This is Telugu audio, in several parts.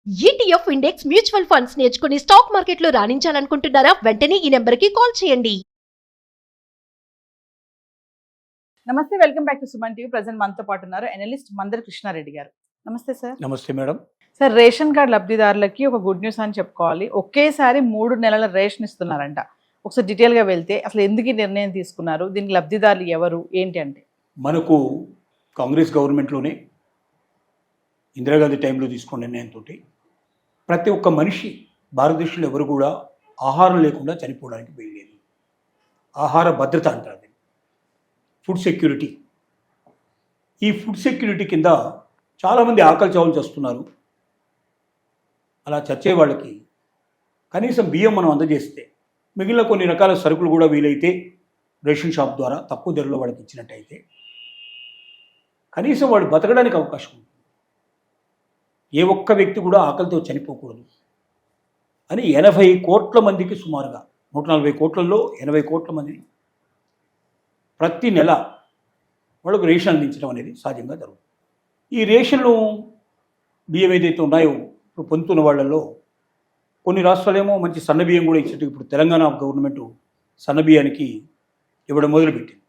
ఈటీఎఫ్ ఇండెక్స్ మ్యూచువల్ ఫండ్స్ నేర్చుకుని స్టాక్ మార్కెట్లో రాణించాలనుకుంటున్నారా? వెంటనే ఈ నెంబర్కి కాల్ చేయండి. నమస్తే, welcome back to Suman TV. Present మనతో పాటు ఉన్నారు అనలిస్ట్ మందర్ కృష్ణారెడ్డి గారు. నమస్తే సార్. నమస్తే మేడం. సార్, రేషన్ కార్డు లబ్ధిదారులకి ఒక గుడ్ న్యూస్ అని చెప్పుకోవాలి. ఒకేసారి 3 నెలల రేషన్ ఇస్తున్నారంట. ఒకసారి డీటెయిల్గా వెళ్తే అసలు ఎందుకు ఈ నిర్ణయం తీసుకున్నారు, దీనికి లబ్ధిదారులు ఎవరు ఏంటి అంటే? మనకు కాంగ్రెస్ గవర్నమెంట్లోనే ఇందిరాగాంధీ టైంలో తీసుకున్న నిర్ణయంతో ప్రతి ఒక్క మనిషి భారతదేశంలో ఎవరు కూడా ఆహారం లేకుండా చనిపోవడానికి వీల్లేదు. ఆహార భద్రత అంటారు, ఫుడ్ సెక్యూరిటీ. ఈ ఫుడ్ సెక్యూరిటీ కింద చాలామంది ఆకలి చావులు చేస్తున్నారు. అలా చచ్చే వాళ్ళకి కనీసం బియ్యం మనం అందజేస్తే మిగిలిన కొన్ని రకాల సరుకులు కూడా వీలైతే రేషన్ షాప్ ద్వారా తక్కువ ధరలో వాళ్ళకి ఇచ్చినట్టయితే కనీసం వాడు బతకడానికి అవకాశం ఉంది. ఏ ఒక్క వ్యక్తి కూడా ఆకలితో చనిపోకూడదు అని 80 కోట్ల మందికి, సుమారుగా 140 కోట్లలో 80 కోట్ల మందిని ప్రతి నెల వాళ్ళకు రేషన్ అందించడం అనేది సహజంగా జరుగుతుంది. ఈ రేషన్లు బియ్యం ఏదైతే ఉన్నాయో ఇప్పుడు పొందుతున్న వాళ్ళల్లో కొన్ని రాష్ట్రాలేమో మంచి సన్న బియ్యం కూడా ఇచ్చేట్టు ఇప్పుడు తెలంగాణ గవర్నమెంట్ సన్న బియ్యానికి ఇవ్వడం మొదలుపెట్టింది.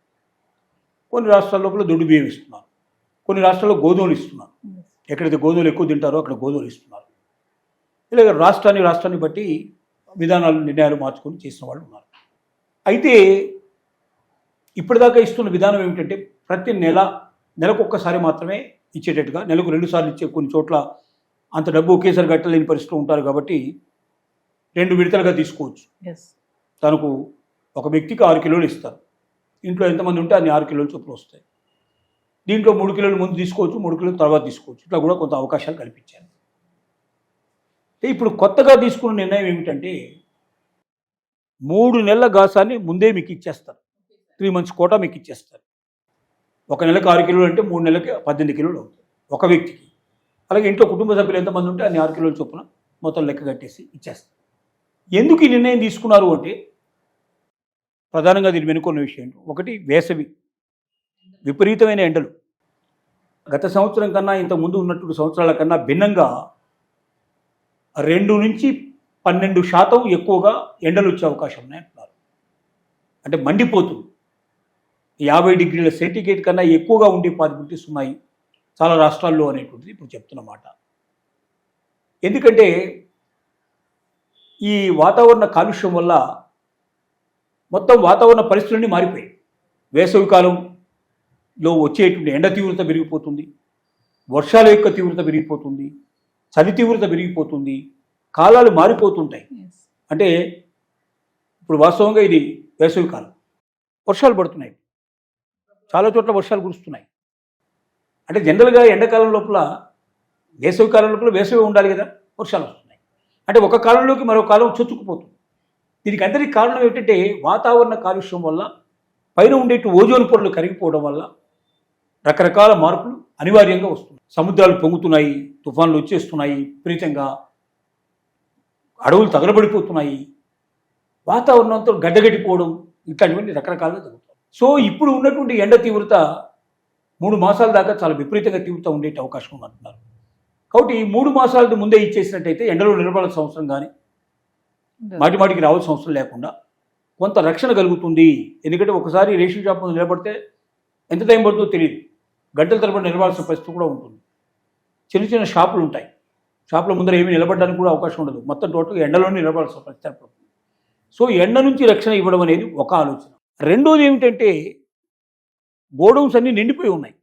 కొన్ని రాష్ట్రాల లోపల దొడ్డు బియ్యం ఇస్తున్నారు, కొన్ని రాష్ట్రాల్లో గోధుమలు ఇస్తున్నారు. ఎక్కడైతే గోధుమలు ఎక్కువ తింటారో అక్కడ గోధుమలు ఇస్తున్నారు. ఇలాగ రాష్ట్రాన్ని బట్టి విధానాలు, నిర్ణయాలు మార్చుకొని చేసిన వాళ్ళు ఉన్నారు. అయితే ఇప్పటిదాకా ఇస్తున్న విధానం ఏమిటంటే ప్రతి నెలకు ఒక్కసారి మాత్రమే ఇచ్చేటట్టుగా, నెలకు 2 సార్లు ఇచ్చే, కొన్ని చోట్ల అంత డబ్బు ఒకేసారి కట్టలేని పరిస్థితులు ఉంటారు కాబట్టి 2 విడతలుగా తీసుకోవచ్చు. తనకు ఒక వ్యక్తికి 6 కిలోలు ఇస్తారు. ఇంట్లో ఎంతమంది ఉంటే అన్ని 6 కిలోలు చొప్పులు వస్తాయి. దీంట్లో 3 కిలోలు ముందు తీసుకోవచ్చు, 3 కిలోలు తర్వాత తీసుకోవచ్చు. ఇట్లా కూడా కొంత అవకాశాలు కల్పించారు. ఇప్పుడు కొత్తగా తీసుకున్న నిర్ణయం ఏమిటంటే 3 నెలల గాసాన్ని ముందే మీకు ఇచ్చేస్తారు. 3 మంత్స్ కోటా మీకు ఇచ్చేస్తారు. ఒక నెలకు 6 కిలోలు అంటే 3 నెలలకి 18 కిలోలు అవుతుంది ఒక వ్యక్తికి. అలాగే ఇంట్లో కుటుంబ సభ్యులు ఎంతమంది ఉంటే అన్ని 6 కిలోల చొప్పున మొత్తం లెక్క కట్టేసి ఇచ్చేస్తారు. ఎందుకు ఈ నిర్ణయం తీసుకున్నారు అంటే ప్రధానంగా దీని వెనుకున్న విషయం ఏంటి? ఒకటి, వేసవి, విపరీతమైన ఎండలు. గత సంవత్సరం కన్నా, ఇంతకుముందు ఉన్నటువంటి సంవత్సరాల కన్నా భిన్నంగా 2 నుంచి 12% ఎక్కువగా ఎండలు వచ్చే అవకాశం ఉన్నాయంటున్నారు. అంటే మండిపోతుంది. 50 డిగ్రీల సెంటిగ్రేడ్ కన్నా ఎక్కువగా ఉండే పాసిబిలిటీస్ ఉన్నాయి చాలా రాష్ట్రాల్లో అనేటువంటిది ఇప్పుడు చెప్తున్న మాట. ఎందుకంటే ఈ వాతావరణ కాలుష్యం వల్ల మొత్తం వాతావరణ పరిస్థితులన్నీ మారిపోయాయి. వేసవి కాలంలో వచ్చేటువంటి ఎండ తీవ్రత పెరిగిపోతుంది, వర్షాల యొక్క తీవ్రత పెరిగిపోతుంది, చలి తీవ్రత పెరిగిపోతుంది, కాలాలు మారిపోతుంటాయి. అంటే ఇప్పుడు వాస్తవంగా ఇది వేసవి కాలం, వర్షాలు పడుతున్నాయి, చాలా చోట్ల వర్షాలు కురుస్తున్నాయి. అంటే జనరల్గా ఎండాకాలం లోపల, వేసవి కాలం లోపల వేసవి ఉండాలి కదా, వర్షాలు వస్తున్నాయి. అంటే ఒక కాలంలోకి మరో కాలం చొచ్చుకుపోతుంది. దీనికి అందరికీ కారణం ఏమిటంటే వాతావరణ కాలుష్యం వల్ల పైన ఉండేటి ఓజోన్ పొరలు కరిగిపోవడం వల్ల రకరకాల మార్పులు అనివార్యంగా వస్తున్నాయి. సముద్రాలు పొంగుతున్నాయి, తుఫాన్లు వచ్చేస్తున్నాయి, విపరీతంగా అడవులు తగలబడిపోతున్నాయి, వాతావరణంతో గడ్డగట్టిపోవడం, ఇట్లాంటివన్నీ రకరకాలుగా జరుగుతాయి. సో ఇప్పుడు ఉన్నటువంటి ఎండ తీవ్రత 3 మాసాల దాకా చాలా విపరీతంగా తీవ్రత ఉండే అవకాశం ఉందంటున్నారు. కాబట్టి 3 మాసాలది ముందే ఇచ్చేసినట్టయితే ఎండలో నిలబడాల్సిన అవసరం కానీ, మాటికి రావాల్సిన అవసరం లేకుండా కొంత రక్షణ కలుగుతుంది. ఎందుకంటే ఒకసారి రేషన్ షాప్ ముందు నిలబడితే ఎంత టైం పడుతుందో తెలియదు, గంటల తరబడి నిలబడాల్సిన పరిస్థితి కూడా ఉంటుంది. చిన్న షాపులు ఉంటాయి, షాపుల ముందర ఏమీ నిలబడడానికి కూడా అవకాశం ఉండదు, మొత్తం టోటల్గా ఎండలోనే నిలబడాల్సిన పరిస్థితి ఏర్పడుతుంది. సో ఎండ నుంచి రక్షణ ఇవ్వడం అనేది ఒక ఆలోచన. రెండోది ఏమిటంటే గోడౌన్స్ అన్నీ నిండిపోయి ఉన్నాయి.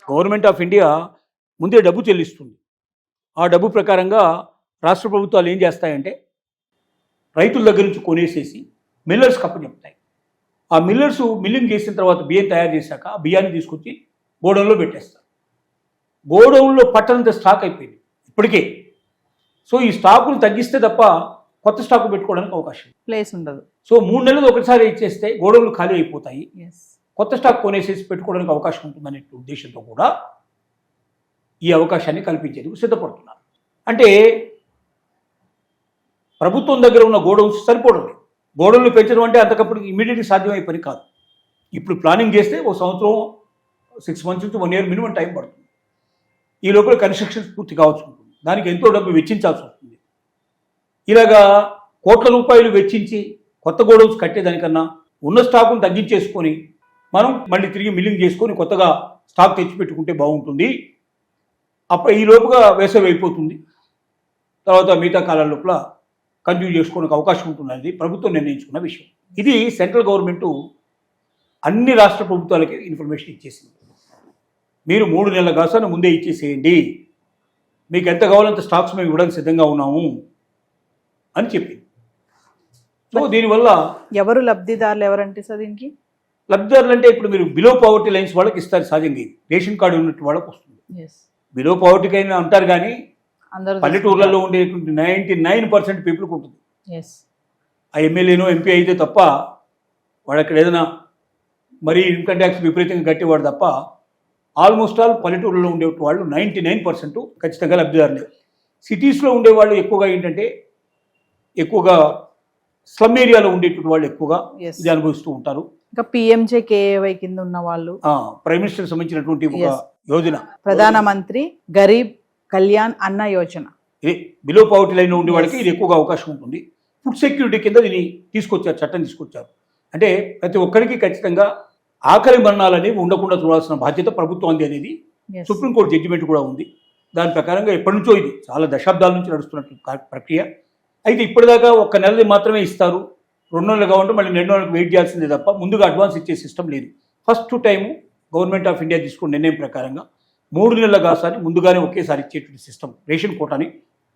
గవర్నమెంట్ ఆఫ్ ఇండియా ముందే డబ్బు చెల్లిస్తుంది. ఆ డబ్బు ప్రకారంగా రాష్ట్ర ప్రభుత్వాలు ఏం చేస్తాయంటే రైతుల దగ్గర నుంచి కొనేసేసి మిల్లర్స్కి అప్పచెప్తాయి. ఆ మిల్లర్స్ మిల్లింగ్ చేసిన తర్వాత బియ్యం తయారు చేశాక ఆ బియ్యాన్ని తీసుకొచ్చి గోడౌన్లో పెట్టేస్తారు. గోడౌన్లో పట్టనంత స్టాక్ అయిపోయింది ఇప్పటికే. సో ఈ స్టాకులు తగ్గిస్తే తప్ప కొత్త స్టాకు పెట్టుకోవడానికి అవకాశం ప్లేస్ ఉండదు. సో 3 నెలలు ఒకసారి ఇచ్చేస్తే గోడౌన్లు ఖాళీ అయిపోతాయి, కొత్త స్టాక్ కొనేసేసి పెట్టుకోవడానికి అవకాశం ఉంటుందనే ఉద్దేశంతో కూడా ఈ అవకాశాన్ని కల్పించేందుకు సిద్ధపడుతున్నారు. అంటే ప్రభుత్వం దగ్గర ఉన్న గోడౌన్స్ సరిపోవడం లేదు. గోడౌన్లు పెంచడం అంటే అంతకప్పుడు ఇమీడియట్గా సాధ్యమయ్యే పని కాదు. ఇప్పుడు ప్లానింగ్ చేస్తే ఒక సంవత్సరం, 6 మంత్స్ నుంచి 1 ఇయర్ మినిమం టైం పడుతుంది. ఈ లోపల కన్స్ట్రక్షన్స్ పూర్తి కావచ్చు ఉంటుంది. దానికి ఎంతో డబ్బు వెచ్చించాల్సి వస్తుంది. ఇలాగా కోట్ల రూపాయలు వెచ్చించి కొత్త గోడౌన్స్ కట్టేదానికన్నా ఉన్న స్టాకును తగ్గించేసుకొని మనం మళ్ళీ తిరిగి మిల్లింగ్ చేసుకొని కొత్తగా స్టాక్ తెచ్చిపెట్టుకుంటే బాగుంటుంది. అప్పుడు ఈ లోపుగా వేసవి అయిపోతుంది, తర్వాత మిగతా కాలం లోపల కంటిన్యూ చేసుకోవడానికి అవకాశం ఉంటుందనేది ప్రభుత్వం నిర్ణయించుకున్న విషయం. ఇది సెంట్రల్ గవర్నమెంటు అన్ని రాష్ట్ర ప్రభుత్వాలకి ఇన్ఫర్మేషన్ ఇచ్చేసింది. మీరు 3 నెలల గాసాన్ని ముందే ఇచ్చేసేయండి, మీకు ఎంత కావాలంత స్టాక్స్ మేము ఇవ్వడానికి సిద్ధంగా ఉన్నాము అని చెప్పింది. సో దీనివల్ల ఎవరు లబ్ధిదారులు ఎవరంటే సార్ దీనికి? లబ్ధిదారులు అంటే ఇప్పుడు మీరు బిలో పావర్టీ లైన్స్ వాళ్ళకి ఇస్తారు సహజంగా, ఇది రేషన్ కార్డు ఉన్నట్టు వాళ్ళకి వస్తుంది. బిలో పావర్టీకి అయినా అంటారు కానీ అందరూ పల్లెటూర్లలో ఉండేటువంటి 99% పీపుల్కి ఉంటుంది. ఆ ఎమ్మెల్యేనో ఎంపీ అయితే తప్ప వాడు అక్కడ ఏదైనా మరీ ఇన్కమ్ ట్యాక్స్ విపరీతంగా కట్టేవాడు తప్ప ఆల్మోస్ట్ ఆల్ పల్లెటూరులో ఉండే వాళ్ళు 99% ఖచ్చితంగా లబ్ధిదారులే. సిటీస్లో ఉండేవాళ్ళు ఎక్కువగా ఏంటంటే ఎక్కువగా స్లమ్ ఏరియాలో ఉండేటువంటి వాళ్ళు ఎక్కువగా ఇది అనుభవిస్తూ ఉంటారు. ఇంకా పిఎంజేకేవై కింద ఉన్న వాళ్ళు, ప్రైమ్ మినిస్టర్ సంబంధించినటువంటి ఒక యోజన ప్రధానమంత్రి గరీబ్ కళ్యాణ్ అన్న యోజన, ఇది బిలో పావర్టీ లైన్లో ఉండే వాళ్ళకి ఇది ఎక్కువగా అవకాశం ఉంటుంది. ఫుడ్ సెక్యూరిటీ కింద దీన్ని తీసుకొచ్చారు, చట్టం తీసుకొచ్చారు. అంటే ప్రతి ఒక్కరికి ఖచ్చితంగా ఆకలి మరణాలనేవి ఉండకుండా చూడాల్సిన బాధ్యత ప్రభుత్వం అనేది సుప్రీంకోర్టు జడ్జిమెంట్ కూడా ఉంది. దాని ప్రకారంగా ఎప్పటి నుంచో ఇది చాలా దశాబ్దాల నుంచి నడుస్తున్నట్టు ప్రక్రియ. అయితే ఇప్పటిదాకా 1 నెలది మాత్రమే ఇస్తారు, 2 నెలలు కావాలంటే మళ్ళీ 2 నెలలకు వెయిట్ చేయాల్సిందే తప్ప ముందుగా అడ్వాన్స్ ఇచ్చే సిస్టమ్ లేదు. First time government of India తీసుకున్న నిర్ణయం ప్రకారంగా 3 నెలల గాసాన్ని ముందుగానే ఒకేసారి ఇచ్చేటువంటి సిస్టమ్, రేషన్ కోటాని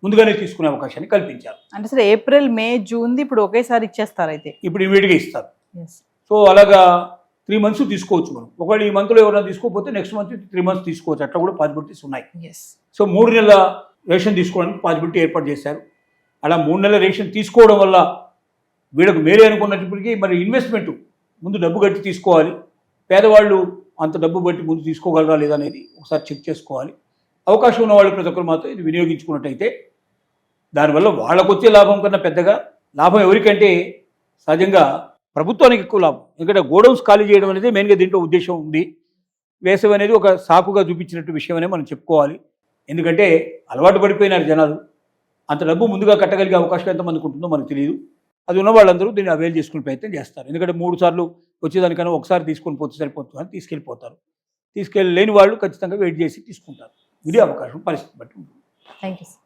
ముందుగానే తీసుకునే అవకాశాన్ని కల్పించారు. అంటే సరే ఏప్రిల్ మే జూన్ ఇప్పుడు ఒకేసారి ఇచ్చేస్తారు, అయితే ఇప్పుడు ఇమీడియట్గా ఇస్తారు. సో అలాగా 3 మంత్స్ తీసుకోవచ్చు మనం. ఒకవేళ ఈ మంత్లో ఎవరైనా తీసుకోకపోతే నెక్స్ట్ మంత్ 3 మంత్స్ తీసుకోవచ్చు, అట్లా కూడా పాసిబిలిటీస్ ఉన్నాయి. సో 3 నెలల రేషన్ తీసుకోవడానికి పాసిబిలిటీ ఏర్పాటు చేశారు. అలా 3 నెలల రేషన్ తీసుకోవడం వల్ల వీళ్ళకు మేలే అనుకున్నప్పటికీ మరి ఇన్వెస్ట్మెంట్ ముందు డబ్బు కట్టి తీసుకోవాలి. పేదవాళ్ళు అంత డబ్బు బట్టి ముందు తీసుకోగలరా లేదా అనేది ఒకసారి చెక్ చేసుకోవాలి. అవకాశం ఉన్న వాళ్ళు ప్రతి ఒక్కరు మాత్రం ఇది వినియోగించుకున్నట్టయితే దానివల్ల వాళ్ళకు వచ్చే లాభం కన్నా పెద్దగా లాభం ఎవరికంటే సహజంగా ప్రభుత్వానికి ఎక్కువ లాభం. ఎందుకంటే గోడౌన్స్ ఖాళీ చేయడం అనేది మెయిన్గా దీంట్లో ఉద్దేశం ఉంది. వేసవి అనేది ఒక సాకుగా చూపించినట్టు విషయం అనే మనం చెప్పుకోవాలి. ఎందుకంటే అలవాటు పడిపోయినారు జనాలు, అంత డబ్బు ముందుగా కట్టగలిగే అవకాశం ఎంతమందికి ఉంటుందో మనకు తెలియదు. అది ఉన్న వాళ్ళందరూ దీన్ని అవైల్ చేసుకునే ప్రయత్నం చేస్తారు. ఎందుకంటే 3 సార్లు వచ్చేదానికన్నా ఒకసారి తీసుకొని పోతే సరిపోతుంది అని తీసుకెళ్ళిపోతారు. తీసుకెళ్ళలేని వాళ్ళు ఖచ్చితంగా వెయిట్ చేసి తీసుకుంటారు. ఇది అవకాశం పరిస్థితి బట్టి ఉంటుంది. Thank you sir.